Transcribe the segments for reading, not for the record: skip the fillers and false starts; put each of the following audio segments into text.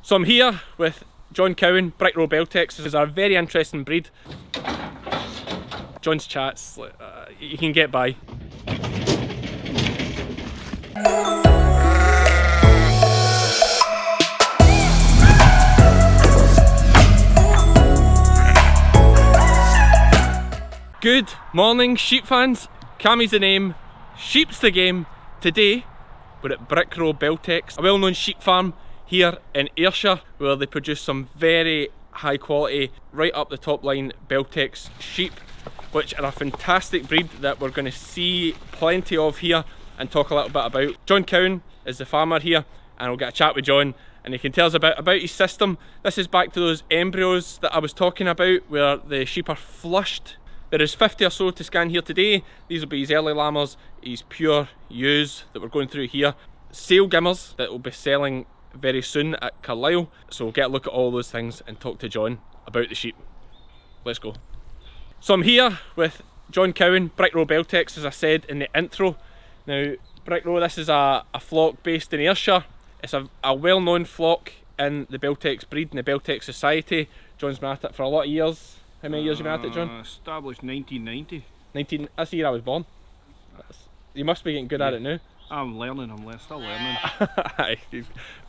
So I'm here with John Cowan, Brickrow Beltex. This is a very interesting breed. John's chats, you can get by. Good morning, sheep fans. Cammie's the name, sheep's the game. Today we're at Brickrow Beltex, a well-known sheep farm here in Ayrshire, where they produce some very high quality, right up the top line Beltex sheep, which are a fantastic breed that we're going to see plenty of here and talk a little bit about. John Cowan is the farmer here, and we'll get a chat with John and he can tell us about his system. This is back to those embryos that I was talking about, where the sheep are flushed. There is 50 or so to scan here today. These will be his early lambers, his pure ewes that we're going through here, sale gimmers that will be selling very soon at Carlisle. So we'll get a look at all those things and talk to John about the sheep. Let's go. So I'm here with John Cowan, Brickrow Beltex, as I said in the intro. Now, Brickrow, this is a flock based in Ayrshire. It's a well-known flock in the Beltex breed and the Beltex society. John's been at it for a lot of years. How many years have you been at it, John? Established 1990. That's the year I was born. You must be getting good at it now. I'm learning, still learning.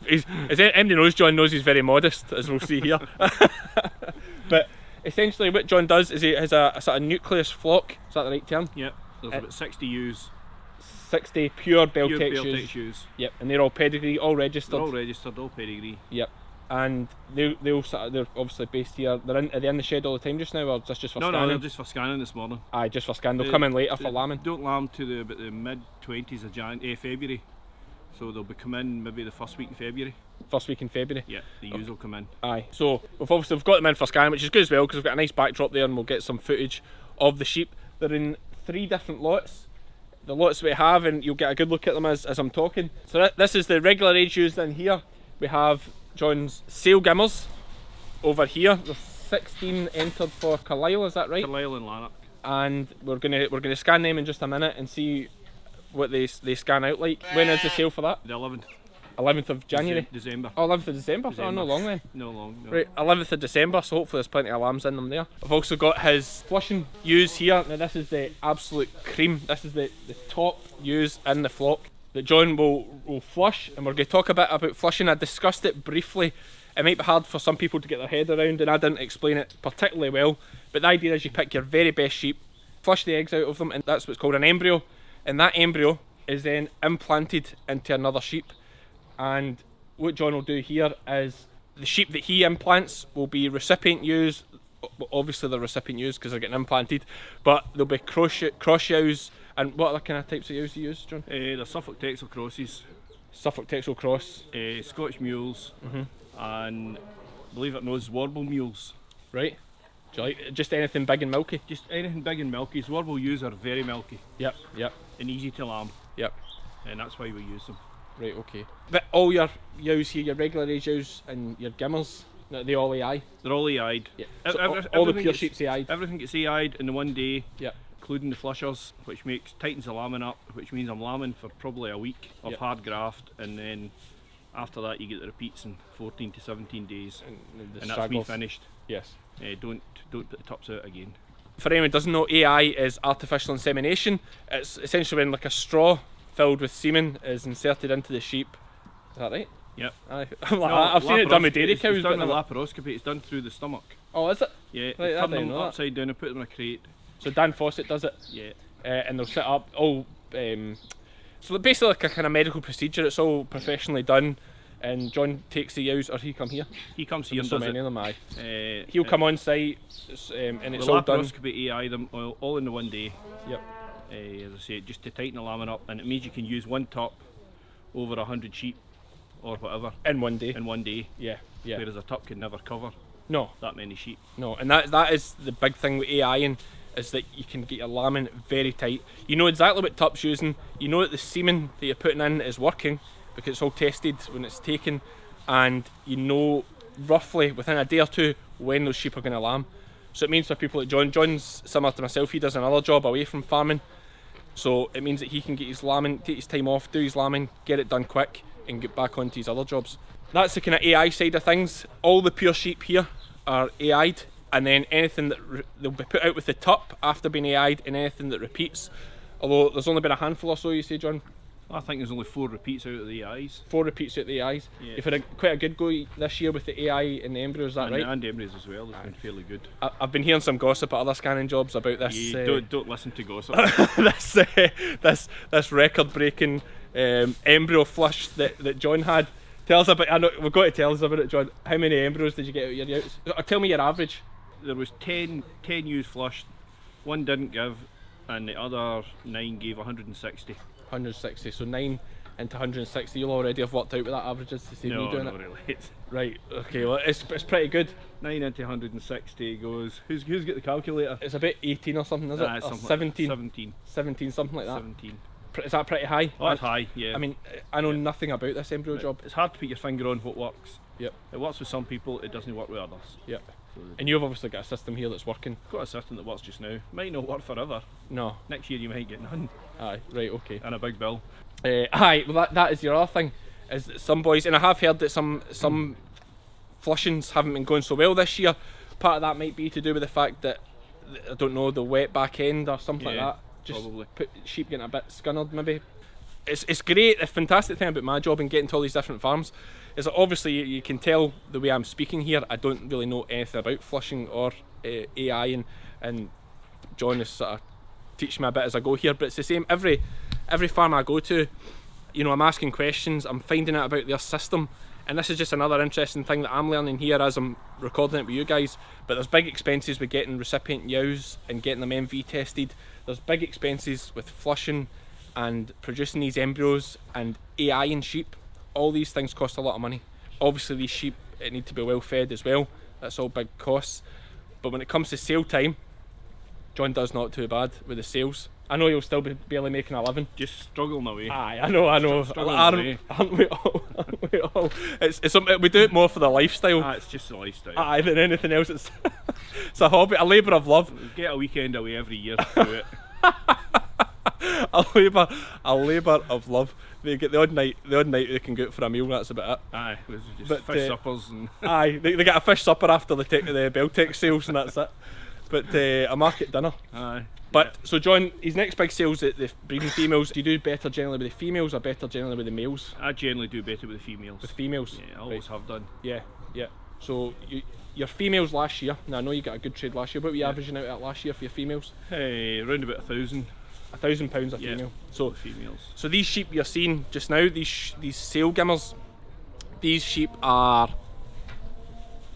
Anybody knows John knows he's very modest, as we'll see here. But essentially what John does is he has a sort of nucleus flock, is that the right term? Yep, there's about 60 ewes. 60 pure Beltex ewes. Yep, and they're all pedigree, all registered. They're all registered, all pedigree. Yep. And they're obviously based here. Are they in the shed all the time just now, or is this just for scanning? No, they're just for scanning this morning. Aye, just for scanning. They'll come in later for lambing. Don't lamb to about the mid-20s of February. So they'll be coming in maybe the first week in February. First week in February? Yeah, the ewes will come in. Aye, so we've got them in for scanning, which is good as well, because we've got a nice backdrop there and we'll get some footage of the sheep. They're in 3 different lots. The lots we have, and you'll get a good look at them as I'm talking. So this is the regular age ewes in here. We have John's sale gimmers over here. There's 16 entered for Carlisle, is that right? Carlisle and Lanark. And we're gonna scan them in just a minute and see what they scan out like. When is the sale for that? The 11th. 11th of January? December. Oh, 11th of December? Oh, no long then. No long, no. Right, 11th of December, so hopefully there's plenty of lambs in them there. I've also got his flushing ewes here. Now this is the absolute cream. This is the top ewes in the flock that John will flush, and we're going to talk a bit about flushing. I discussed it briefly. It might be hard for some people to get their head around, and I didn't explain it particularly well, but the idea is you pick your very best sheep, flush the eggs out of them, and that's what's called an embryo, and that embryo is then implanted into another sheep. And what John will do here is the sheep that he implants will be recipient ewes. Obviously they're recipient ewes because they're getting implanted, but they'll be cross ewes. And what other kind of types of ewes do you use, John? The Suffolk Texel crosses. Suffolk Texel cross. Scottish mules. And believe it or not, warble mules. Right. Do you like just anything big and milky? Just anything big and milky. Warble ewes are very milky. Yep. And easy to lamb. Yep. And that's why we use them. Right, okay. But all your ewes here, your regular age ewes and your gimmers, they all AI? They're all AI'd. Yeah. So all the pure sheep's AI'd? Everything gets AI'd in the one day. Yep. Including the flushers, which tightens the lambing up, which means I'm lambing for probably a week of hard graft, and then after that you get the repeats in 14 to 17 days, and that's me finished. Yes. Don't put the tops out again. For anyone who doesn't know, AI is artificial insemination. It's essentially when like a straw filled with semen is inserted into the sheep. Is that right? Yep. I've seen it done with dairy cows. It's done with laparoscopy. It's done through the stomach. Oh, is it? Yeah. Right, turn them upside down and put them in a crate. So Dan Fawcett does it? Yeah. And they'll set up all... so basically like a kind of medical procedure. It's all professionally done. And John takes the ewes, or he come here? He comes here and so does many it. of them, aye. He'll come on site, and it's all done. Laparoscopy AI them all in the one day. Yep. As I say, just to tighten the lambing up, and it means you can use one top over 100 sheep or whatever. In one day. In one day. Yeah. Whereas a top can never cover that many sheep. No, and that is the big thing with AI, is that you can get your lambing very tight. You know exactly what top's using. You know that the semen that you're putting in is working, because it's all tested when it's taken, and you know roughly within a day or two when those sheep are going to lamb. So it means for people like John's similar to myself, he does another job away from farming, so it means that he can get his lambing, take his time off, do his lambing, get it done quick, and get back onto his other jobs. that's the kind of AI side of things. All the pure sheep here are AI'd, and then anything that they'll be put out with the tup after being AI'd, and anything that repeats. Although there's only been a handful or so, you say, John? I think there's only 4 repeats out of the AIs. 4 repeats out of the AIs. Yeah. You've had quite a good go this year with the AI and the embryos, is that right? And embryos as well, it's been fairly good. I've been hearing some gossip at other scanning jobs about this. Don't listen to gossip. this record-breaking embryo flush that John had. Tell us about. I know we've got to tell us about it, John. How many embryos did you get out of your ewes? Tell me your average. There was 10 ewes flushed, 1 didn't give, and the other 9 gave 160. 160, so 9 into 160. You'll already have worked out what that average is to save me doing it. No, really. Right. Okay. Well, it's pretty good. 9 into 160 goes. Who's got the calculator? It's about 18 or something, is it? It's Or something 17. Like 17. 17, something like that. 17. Is that pretty high? Oh, that's high. Yeah. I mean, I know nothing about this embryo job. It's hard to put your finger on what works. Yep. It works with some people. It doesn't work with others. Yep. And you've obviously got a system here that's working. I've got a system that works just now. Might not work forever. No. Next year you might get none. Aye. Right. Okay. And a big bill. Aye. Well, that is your other thing. Is that some boys, and I have heard that some flushings haven't been going so well this year. Part of that might be to do with the fact that, I don't know, the wet back end or something like that. Just probably. Put sheep getting a bit scunnered maybe. It's great. The fantastic thing about my job and getting to all these different farms is that obviously you can tell the way I'm speaking here, I don't really know anything about flushing or AI, and John is sort of teaching me a bit as I go here, but it's the same every farm I go to. You know, I'm asking questions, I'm finding out about their system, and this is just another interesting thing that I'm learning here as I'm recording it with you guys. But there's big expenses with getting recipient ewes and getting them MV tested. There's big expenses with flushing and producing these embryos and AI in sheep. All these things cost a lot of money. Obviously these sheep need to be well fed as well. That's all big costs. But when it comes to sale time, John does not too bad with the sales. I know you'll still be barely making a living. Just struggling away. Aye, I know. Struggling away. Aren't we all? Aren't we all? We do it more for the lifestyle. It's just the lifestyle. Aye, than anything else. It's a hobby, a labour of love. Get a weekend away every year to do it. a labour of love. They get the odd night they can go out for a meal. That's about it. Aye, it was just fish suppers and. Aye, they get a fish supper after the Beltex sales, and that's it. But a market dinner. Aye. But so John, his next big sales at the breeding females. Do you do better generally with the females or better generally with the males? I generally do better with the females. With females. Yeah, I always have done. Yeah. So your females last year. Now I know you got a good trade last year. What were you averaging out at last year for your females? Hey, around about £1,000. £1,000 a female. So females. So these sheep you're seeing just now, these sale gimmers, these sheep are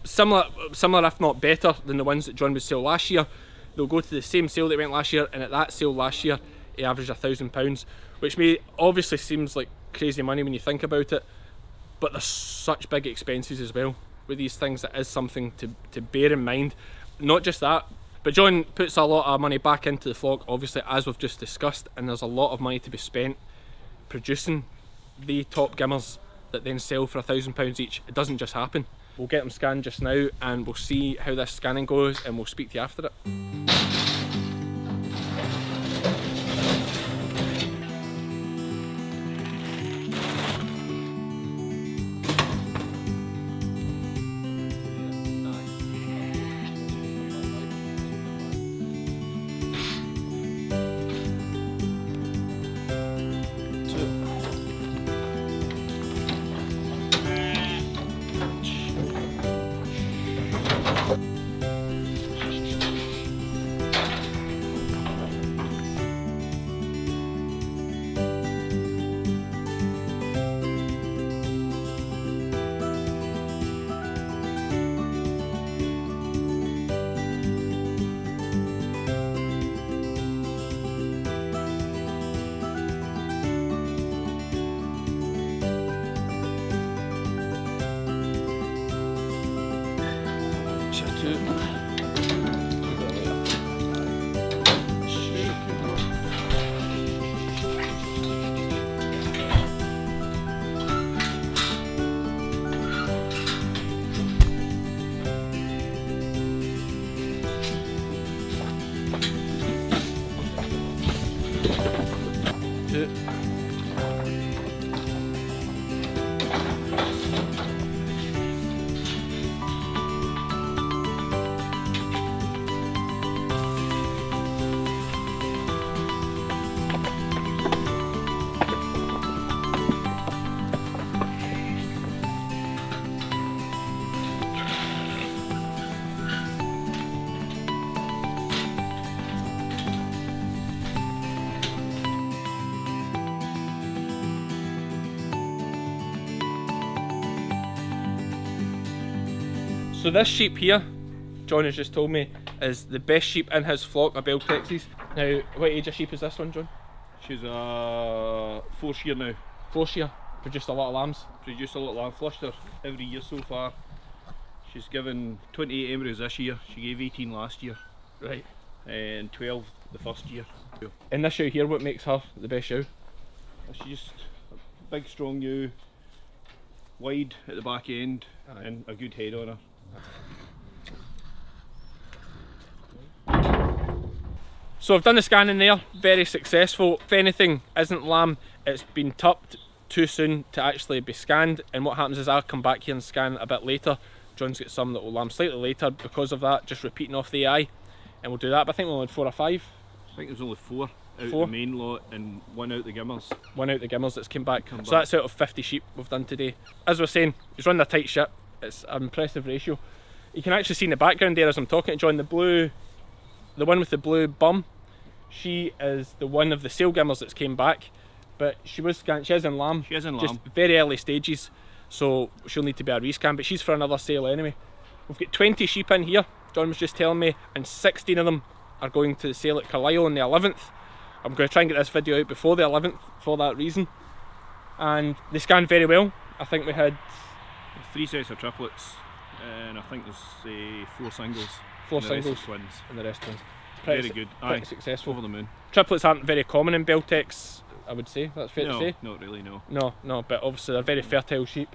similar if not better than the ones that John would sell last year. They'll go to the same sale that went last year, and at that sale last year he averaged £1,000, which obviously seems like crazy money when you think about it, but there's such big expenses as well with these things. That is something to bear in mind. Not just that, but John puts a lot of money back into the flock, obviously, as we've just discussed, and there's a lot of money to be spent producing the top gimmers that then sell for £1,000 each. It doesn't just happen. We'll get them scanned just now and we'll see how this scanning goes, and we'll speak to you after it. So this sheep here, John has just told me, is the best sheep in his flock of Beltexes. Now, what age of sheep is this one, John? She's a 4th year now. 4th year. Produced a lot of lambs. Produced a lot of lamb. Flushed her every year so far. She's given 28 embryos this year. She gave 18 last year. Right. And 12 the first year. In this show here, what makes her the best show? She's just a big strong ewe, wide at the back end, and a good head on her. So I've done the scanning there, very successful. If anything isn't lamb, it's been tupped too soon to actually be scanned, and what happens is I'll come back here and scan a bit later. John's got some that will lamb slightly later because of that, just repeating off the AI, and we'll do that. But I think we only had 4 or 5. I think there's only 4 out 4? the main lot and 1 out the gimmers. 1 out the gimmers that's came back. So that's out of 50 sheep we've done today. As we're saying, he's running a tight ship. It's an impressive ratio. You can actually see in the background there as I'm talking to John, the one with the blue bum, she is the one of the sale gimmers that's came back, but she was scanned. She is in lamb. She is in just lamb. Very early stages, so she'll need to be a rescan, but she's for another sale anyway. We've got 20 sheep in here, John was just telling me, and 16 of them are going to the sale at Carlisle on the 11th. I'm going to try and get this video out before the 11th for that reason. And they scanned very well. I think we had 3 sets of triplets, and I think there's 4 singles. 4 and the singles rest are twins. and the rest twins. Very good. Pretty successful. Over the moon. Triplets aren't very common in Beltex, I would say. That's fair to say. No, not really, no. No, but obviously they're very fertile sheep.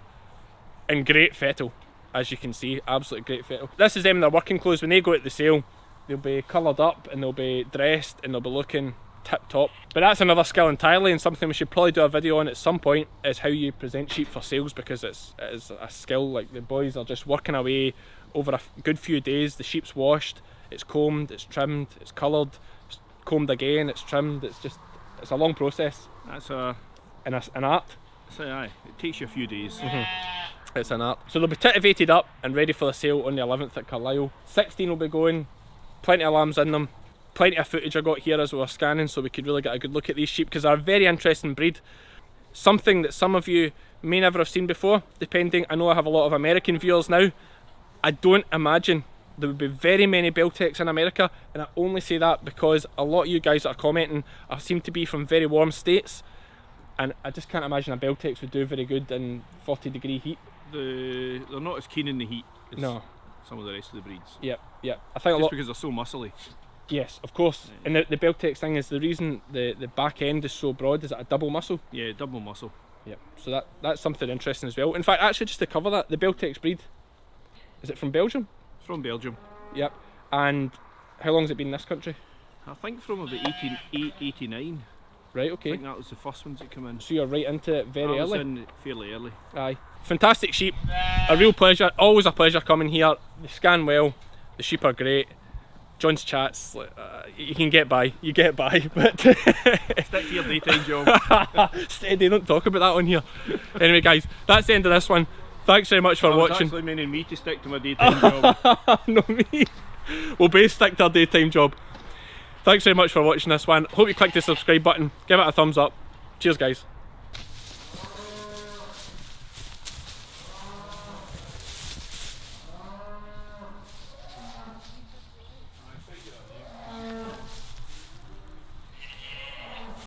And great fettle, as you can see. Absolutely great fettle. This is them in their working clothes. When they go at the sale, they'll be coloured up and they'll be dressed and they'll be looking tip top. But that's another skill entirely, and something we should probably do a video on at some point, is how you present sheep for sales, because it is a skill. Like, the boys are just working away over a good few days. The sheep's washed, it's combed, it's trimmed, it's coloured, it's combed again, it's trimmed. It's a long process. That's an art. Aye, it takes you a few days. It's an art. So they'll be titivated up and ready for the sale on the 11th at Carlisle. 16 will be going, plenty of lambs in them, plenty of footage I got here as we were scanning, so we could really get a good look at these sheep, because they're a very interesting breed. Something that some of you may never have seen before, depending. I know I have a lot of American viewers now. I don't imagine there would be very many Beltex in America, and I only say that because a lot of you guys that are commenting seem to be from very warm states, and I just can't imagine a Beltex would do very good in 40-degree heat. They're not as keen in the heat as some of the rest of the breeds. Yep. I think just because they're so muscly. Yes, of course. And the Beltex thing is, the reason the back end is so broad is it a double muscle? Yeah, double muscle. Yep. So that's something interesting as well. In fact, actually, just to cover that, the Beltex breed, is it from Belgium? It's from Belgium. Yep. And how long has it been in this country? I think from about 1889. Right, okay. I think that was the first ones that come in. So you're right into it very early? I was in fairly early. Aye. Fantastic sheep. A real pleasure. Always a pleasure coming here. They scan well. The sheep are great. John's chats, you can get by. You get by, but stick to your daytime job. Steady, don't talk about that on here. Anyway, guys, that's the end of this one. Thanks very much for watching. Actually meaning me to stick to my daytime job. No, me. We'll both stick to our daytime job. Thanks very much for watching this one. Hope you click the subscribe button. Give it a thumbs up. Cheers, guys.